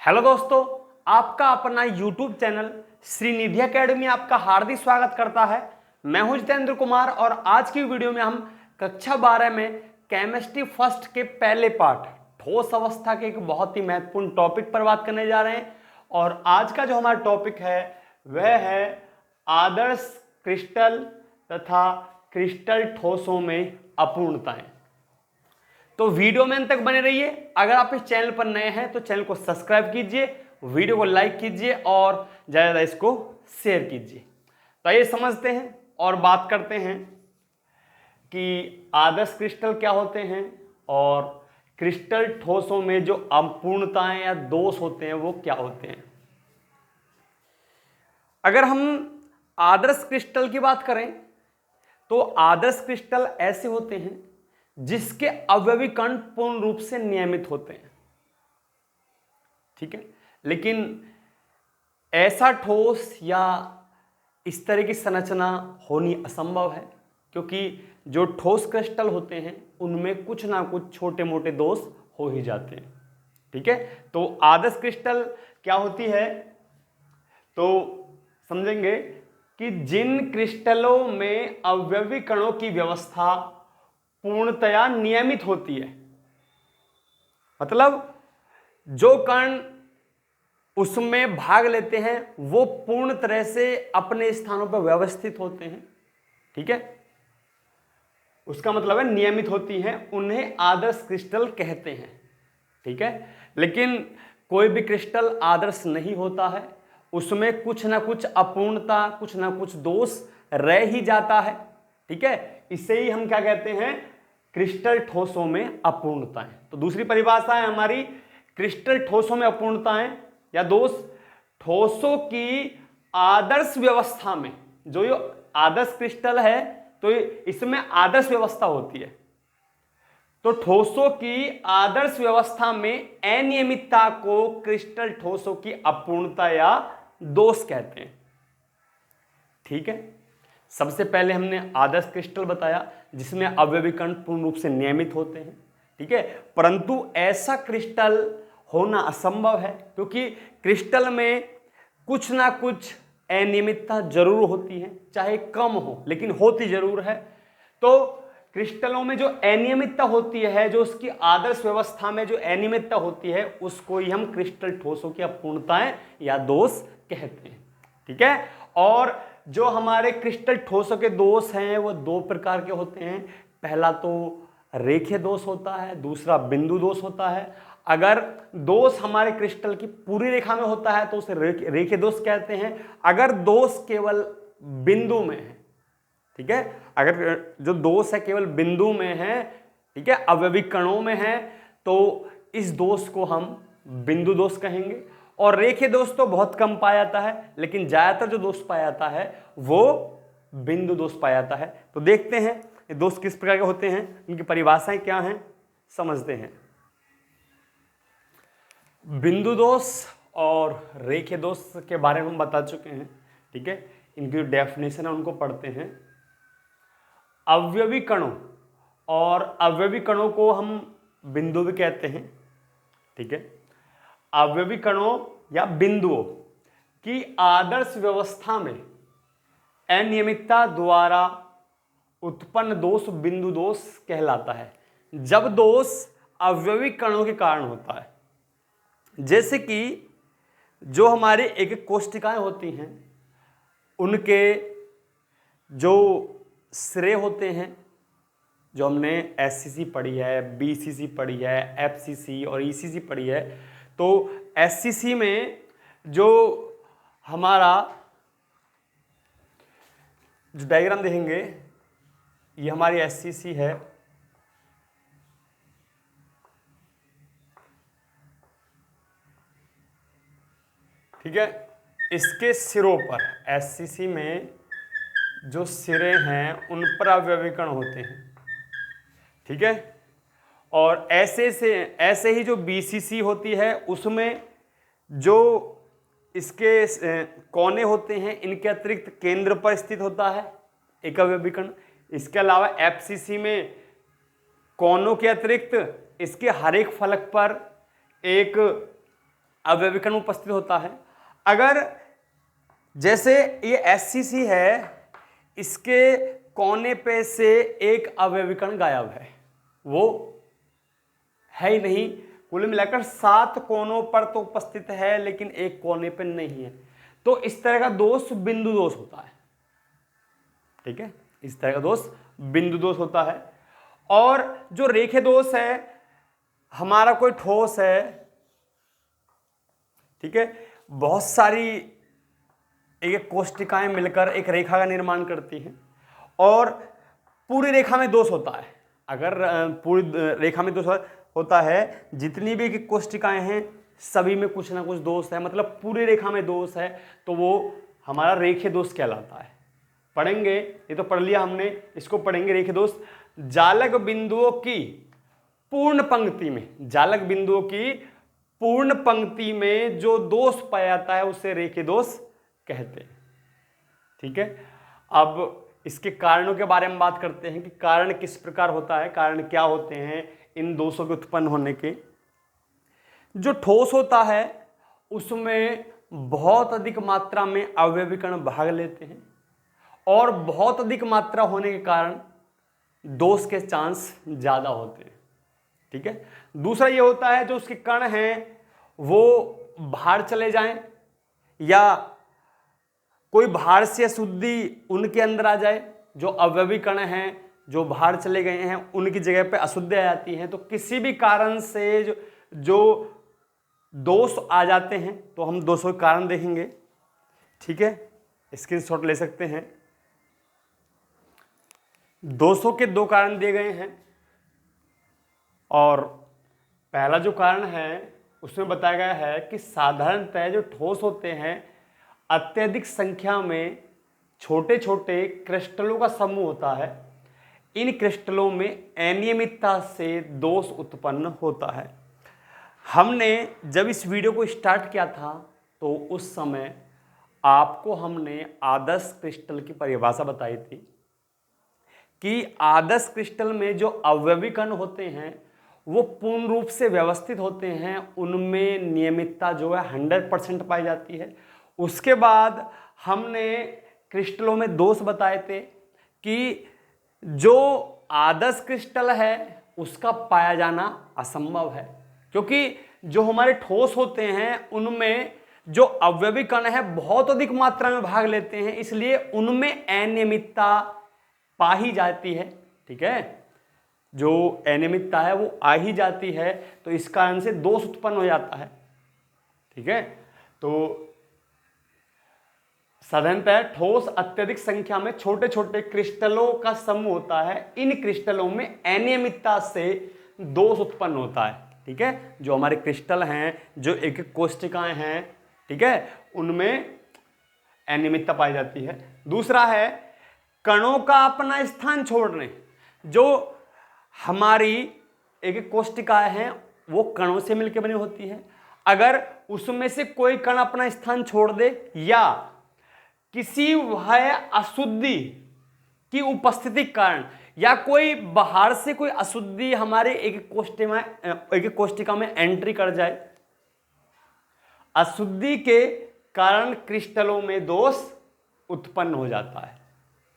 Hello दोस्तों, आपका अपना यूट्यूब चैनल श्रीनिधि एकेडमी आपका हार्दिक स्वागत करता है। मैं हूं जितेंद्र कुमार और आज की वीडियो में हम कक्षा 12 में केमिस्ट्री फर्स्ट के पहले पार्ट ठोस अवस्था के एक बहुत ही महत्वपूर्ण टॉपिक पर बात करने जा रहे हैं। और आज का जो हमारा टॉपिक है वह है आदर्श क्रिस्टल तथा क्रिस्टल ठोसों में अपूर्णताएं। तो वीडियो में अंत तक बने रहिए। अगर आप इस चैनल पर नए हैं तो चैनल को सब्सक्राइब कीजिए, वीडियो को लाइक कीजिए और ज़्यादा इसको शेयर कीजिए। तो ये समझते हैं और बात करते हैं कि आदर्श क्रिस्टल क्या होते हैं और क्रिस्टल ठोसों में जो अपूर्णताएं या दोष होते हैं वो क्या होते हैं। अगर हम आदर्श क्रिस्टल की बात करें तो आदर्श क्रिस्टल ऐसे होते हैं जिसके अवयवी कण पूर्ण रूप से नियमित होते हैं, ठीक है। लेकिन ऐसा ठोस या इस तरह की संरचना होनी असंभव है, क्योंकि जो ठोस क्रिस्टल होते हैं उनमें कुछ ना कुछ छोटे मोटे दोष हो ही जाते हैं, ठीक है। तो आदर्श क्रिस्टल क्या होती है तो समझेंगे कि जिन क्रिस्टलों में अवयवी कणों की व्यवस्था पूर्णतया नियमित होती है, मतलब जो कण उसमें भाग लेते हैं वो पूर्ण तरह से अपने स्थानों पर व्यवस्थित होते हैं, ठीक है। उसका मतलब है नियमित होती हैं, उन्हें आदर्श क्रिस्टल कहते हैं, ठीक है। लेकिन कोई भी क्रिस्टल आदर्श नहीं होता है, उसमें कुछ ना कुछ अपूर्णता, कुछ ना कुछ दोष रह ही जाता है, ठीक है। इसे ही हम क्या कहते हैं, क्रिस्टल ठोसों में अपूर्णताएं। तो दूसरी परिभाषा है हमारी क्रिस्टल ठोसों में अपूर्णताएं या दोष ठोसों की आदर्श व्यवस्था में। जो ये आदर्श क्रिस्टल है तो इसमें आदर्श व्यवस्था होती है, तो ठोसों की आदर्श व्यवस्था में अनियमितता को क्रिस्टल ठोसों की अपूर्णता या दोष कहते हैं, ठीक है। सबसे पहले हमने आदर्श क्रिस्टल बताया जिसमें अवयवी कण पूर्ण रूप से नियमित होते हैं, ठीक है। परंतु ऐसा क्रिस्टल होना असंभव है, क्योंकि क्रिस्टल में कुछ ना कुछ अनियमितता जरूर होती है, चाहे कम हो लेकिन होती जरूर है। तो क्रिस्टलों में जो अनियमितता होती है, जो उसकी आदर्श व्यवस्था में जो अनियमितता होती है, उसको ही हम क्रिस्टल ठोसों की अपूर्णताएं या दोष कहते हैं, ठीक है। और जो हमारे क्रिस्टल ठोसों के दोष हैं वो दो प्रकार के होते हैं। पहला तो रेखीय दोष होता है, दूसरा बिंदु दोष होता है। अगर दोष हमारे क्रिस्टल की पूरी रेखा में होता है तो उसे रेखीय दोष कहते हैं। अगर दोष केवल बिंदु में है, ठीक है, अगर जो दोष है केवल बिंदु में है, ठीक है, अवयवी कणों में है, तो इस दोष को हम बिंदु दोष कहेंगे। और रेखीय दोष तो बहुत कम पाया जाता है, लेकिन ज्यादातर जो दोष पाया जाता है वो बिंदु दोष पाया जाता है। तो देखते हैं ये दोष किस प्रकार के होते हैं, इनकी परिभाषाएं क्या हैं, समझते हैं। बिंदु दोष और रेखीय दोष के बारे में हम बता चुके हैं, ठीक है। इनकी जो डेफिनेशन है उनको पढ़ते हैं। अवयवी कणों और अवयवी कणों को हम बिंदु भी कहते हैं, ठीक है। अवयवी कणों या बिंदुओं की आदर्श व्यवस्था में अनियमितता द्वारा उत्पन्न दोष बिंदु दोष कहलाता है। जब दोष अवयवी कणों के कारण होता है, जैसे कि जो हमारे एक कोशिकाएं होती हैं उनके जो सिरे होते हैं, जो हमने एससीसी पढ़ी है, बीसीसी पढ़ी है, एफसीसी और ईसीसी पढ़ी है, तो एससीसी में जो हमारा जो डायग्राम देखेंगे ये हमारी एससीसी है, ठीक है। इसके सिरों पर एससीसी में जो सिरे हैं उन पर अवयवी कण होते हैं, ठीक है। और ऐसे ही जो बीसीसी होती है उसमें जो इसके कोने होते हैं, इनके अतिरिक्त केंद्र पर स्थित होता है एक अवयवी कण। इसके अलावा एफसीसी में कोनों के अतिरिक्त इसके हर एक फलक पर एक अवयवी कण उपस्थित होता है। अगर जैसे ये SCC है, इसके कोने पे से एक अवयवी कण गायब है, वो है ही नहीं। कुल मिलाकर 7 कोनों पर तो उपस्थित है लेकिन एक कोने पे नहीं है, तो इस तरह का दोष बिंदु दोष होता है। ठीक है, इस तरह का दोष बिंदु दोष होता है। और जो रेखे दोष है, हमारा कोई ठोस है, ठीक है, बहुत सारी एक कोष्टिकाएं मिलकर एक रेखा का निर्माण करती हैं और पूरी रेखा में दोष होता है। अगर पूरी रेखा में दोष होता है, जितनी भी कोष्टिकाएं हैं सभी में कुछ ना कुछ दोष है, मतलब पूरी रेखा में दोष है, तो वो हमारा रेखीय दोष कहलाता है। पढ़ेंगे, ये तो पढ़ लिया हमने, इसको पढ़ेंगे रेखीय दोष। जालक बिंदुओं की पूर्ण पंक्ति में, जालक बिंदुओं की पूर्ण पंक्ति में जो दोष पाया जाता है उसे रेखीय दोष कहते हैं। ठीक है, अब इसके कारणों के बारे में बात करते हैं कि कारण किस प्रकार होता है, कारण क्या होते हैं इन दोषों के उत्पन्न होने के। जो ठोस होता है उसमें बहुत अधिक मात्रा में अवयवी कण भाग लेते हैं और बहुत अधिक मात्रा होने के कारण दोष के चांस ज्यादा होते हैं। ठीक है, दूसरा ये होता है जो उसके कण हैं वो बाहर चले जाएं या कोई बाहर से अशुद्धि उनके अंदर आ जाए, जो अवयवी कण हैं जो बाहर चले गए हैं उनकी जगह पे अशुद्धि आ जाती है, तो किसी भी कारण से जो दोष आ जाते हैं तो हम दोषों के कारण देखेंगे। ठीक है, स्क्रीनशॉट ले सकते हैं। दोषों के 2 कारण दिए गए हैं और पहला जो कारण है उसमें बताया गया है कि साधारणतः जो ठोस होते हैं अत्यधिक संख्या में छोटे छोटे क्रिस्टलों का समूह होता है। इन क्रिस्टलों में अनियमितता से दोष उत्पन्न होता है। हमने जब इस वीडियो को स्टार्ट किया था तो उस समय आपको हमने आदर्श क्रिस्टल की परिभाषा बताई थी कि आदर्श क्रिस्टल में जो अवयवी कण होते हैं वो पूर्ण रूप से व्यवस्थित होते हैं, उनमें नियमितता जो है 100% पाई जाती है। उसके बाद हमने क्रिस्टलों में दोष बताए थे कि जो आदर्श क्रिस्टल है उसका पाया जाना असंभव है, क्योंकि जो हमारे ठोस होते हैं उनमें जो अवयवी कण है बहुत अधिक मात्रा में भाग लेते हैं, इसलिए उनमें अनियमितता पा ही जाती है। ठीक है, जो अनियमितता है वो आ ही जाती है, तो इस कारण से दोष उत्पन्न हो जाता है। ठीक है, तो साधारणतः ठोस अत्यधिक संख्या में छोटे छोटे क्रिस्टलों का समूह होता है। इन क्रिस्टलों में अनियमितता से दोष उत्पन्न होता है। ठीक है, जो हमारे क्रिस्टल हैं, जो एक एक कोष्टिकाएं हैं, ठीक है, उनमें अनियमितता पाई जाती है। दूसरा है कणों का अपना स्थान छोड़ने। जो हमारी एक एक कोष्टिकाएं हैं वो कणों से मिलकर बनी होती है, अगर उसमें से कोई कण अपना स्थान छोड़ दे या किसी वह अशुद्धि की उपस्थिति कारण या कोई बाहर से कोई अशुद्धि हमारे एक कोष्टिका में एंट्री कर जाए, अशुद्धि के कारण क्रिस्टलों में दोष उत्पन्न हो जाता है।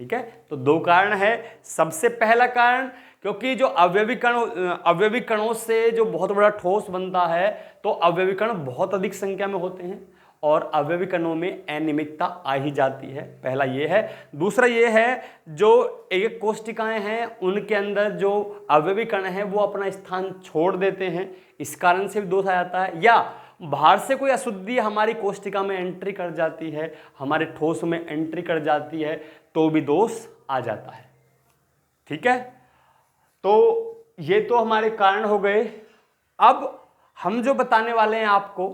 ठीक है, तो 2 कारण है। सबसे पहला कारण, क्योंकि जो अवयवी कणों से जो बहुत बड़ा ठोस बनता है तो अवयवी कण बहुत अधिक संख्या में होते हैं और अवयवी कणों में अनियमितता आ ही जाती है। पहला ये है। दूसरा ये है जो एक कोष्टिकाएं हैं उनके अंदर जो अवयवी कण हैं वो अपना स्थान छोड़ देते हैं, इस कारण से भी दोष आ जाता है। या बाहर से कोई अशुद्धि हमारी कोष्टिका में एंट्री कर जाती है, हमारे ठोस में एंट्री कर जाती है, तो भी दोष आ जाता है। ठीक है, तो ये तो हमारे कारण हो गए। अब हम जो बताने वाले हैं आपको,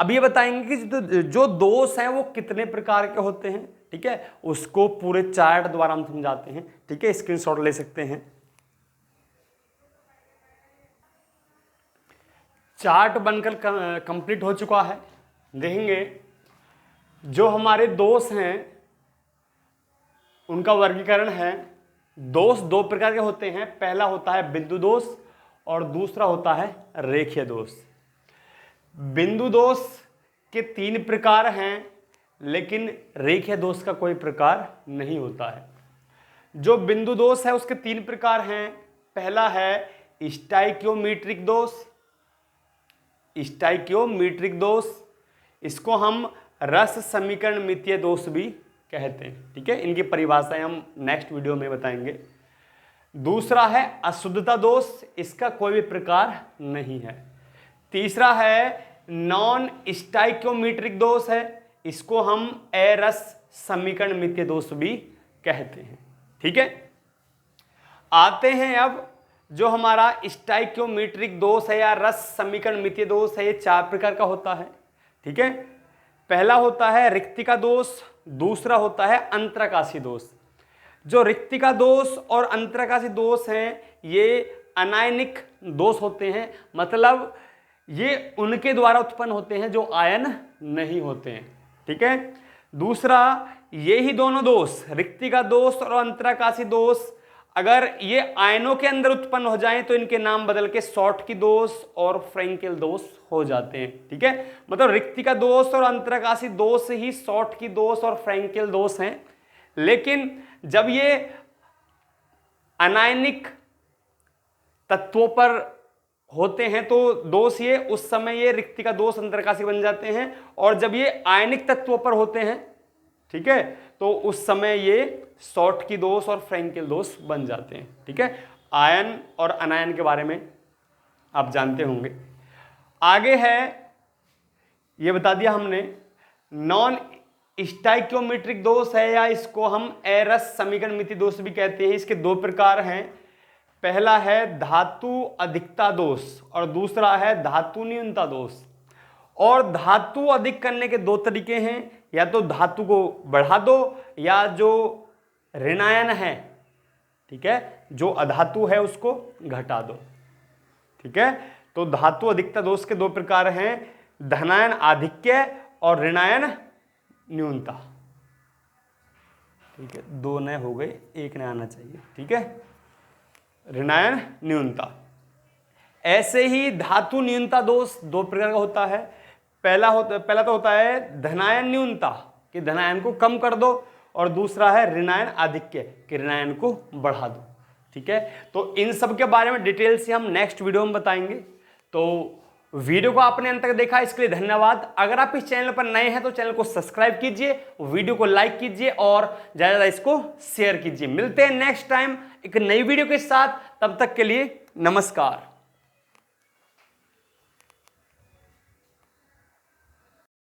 अब ये बताएंगे कि जो दोष हैं वो कितने प्रकार के होते हैं। ठीक है, उसको पूरे चार्ट द्वारा हम समझाते हैं। ठीक है, स्क्रीनशॉट ले सकते हैं। चार्ट बनकर कंप्लीट हो चुका है। देखेंगे जो हमारे दोष हैं उनका वर्गीकरण है। दोष 2 प्रकार के होते हैं। पहला होता है बिंदु दोष और दूसरा होता है रेखीय दोष। बिंदु दोष के 3 प्रकार हैं, लेकिन रेखीय दोष का कोई प्रकार नहीं होता है। जो बिंदु दोष है उसके 3 प्रकार हैं। पहला है स्टाइकियोमीट्रिक दोष। स्टाइकियोमीट्रिक दोष, इसको हम रस समीकरण मितीय दोष भी कहते हैं। ठीक है, इनकी परिभाषाएं हम नेक्स्ट वीडियो में बताएंगे। दूसरा है अशुद्धता दोष, इसका कोई भी प्रकार नहीं है। तीसरा है नॉन स्टाइकियोमीट्रिक दोष है, इसको हम अरस समीकरण मितीय दोष भी कहते हैं। ठीक है, आते हैं अब जो हमारा स्टाइकियोमीट्रिक दोष है या रस समीकरण मितीय दोष है, ये 4 प्रकार का होता है। ठीक है, पहला होता है रिक्तिका दोष, दूसरा होता है अंतराकाशी दोष। जो रिक्तिका दोष और अंतराकाशी दोष हैं ये अनायनिक दोष होते हैं, मतलब ये उनके द्वारा उत्पन्न होते हैं जो आयन नहीं होते हैं। ठीक है, दूसरा ये ही दोनों दोष रिक्तिका दोष और अंतराकाशी दोष अगर ये आयनों के अंदर उत्पन्न हो जाएं तो इनके नाम बदल के शॉटकी दोष और फ्रैंकेल दोष हो जाते हैं। ठीक है, मतलब रिक्तिका दोष और अंतराकाशी दोष ही शॉटकी दोष और फ्रैंकेल दोष हैं। लेकिन जब ये अनायनिक तत्वों पर होते हैं तो दोष ये उस समय ये रिक्तिका दोष अंतराकाशी बन जाते हैं, और जब ये आयनिक तत्वों पर होते हैं, ठीक है, तो उस समय ये शॉटकी दोष और फ्रैंकेल दोष बन जाते हैं। ठीक है, आयन और अनायन के बारे में आप जानते होंगे। आगे है, ये बता दिया हमने, नॉन स्टाइकियोमेट्रिक दोष है या इसको हम अरस समीकरण मितीय दोष भी कहते हैं। इसके 2 प्रकार हैं। पहला है धातु अधिकता दोष और दूसरा है धातु न्यूनता दोष। और धातु अधिक करने के 2 तरीके हैं, या तो धातु को बढ़ा दो या जो ऋणायन है, ठीक है, जो अधातु है उसको घटा दो। ठीक है, तो धातु अधिकता दोष के 2 प्रकार हैं, धनायन आधिक्य और ऋणायन न्यूनता। ठीक है, 2 नए हो गए, 1 नया आना चाहिए। ठीक है, ऋणायन न्यूनता। ऐसे ही धातु न्यूनता दोष 2 प्रकार का होता है। पहला तो होता है धनायन न्यूनता कि धनायन को कम कर दो, और दूसरा है ऋणायन आधिक्य कि ऋणायन को बढ़ा दो। ठीक है, तो इन सब के बारे में डिटेल से हम नेक्स्ट वीडियो में बताएंगे। तो वीडियो को आपने अंत तक देखा, इसके लिए धन्यवाद। अगर आप इस चैनल पर नए हैं तो चैनल को सब्सक्राइब कीजिए, वीडियो को लाइक कीजिए और ज़्यादा ज़्यादा इसको शेयर कीजिए। मिलते हैं नेक्स्ट टाइम एक नई वीडियो के साथ, तब तक के लिए नमस्कार।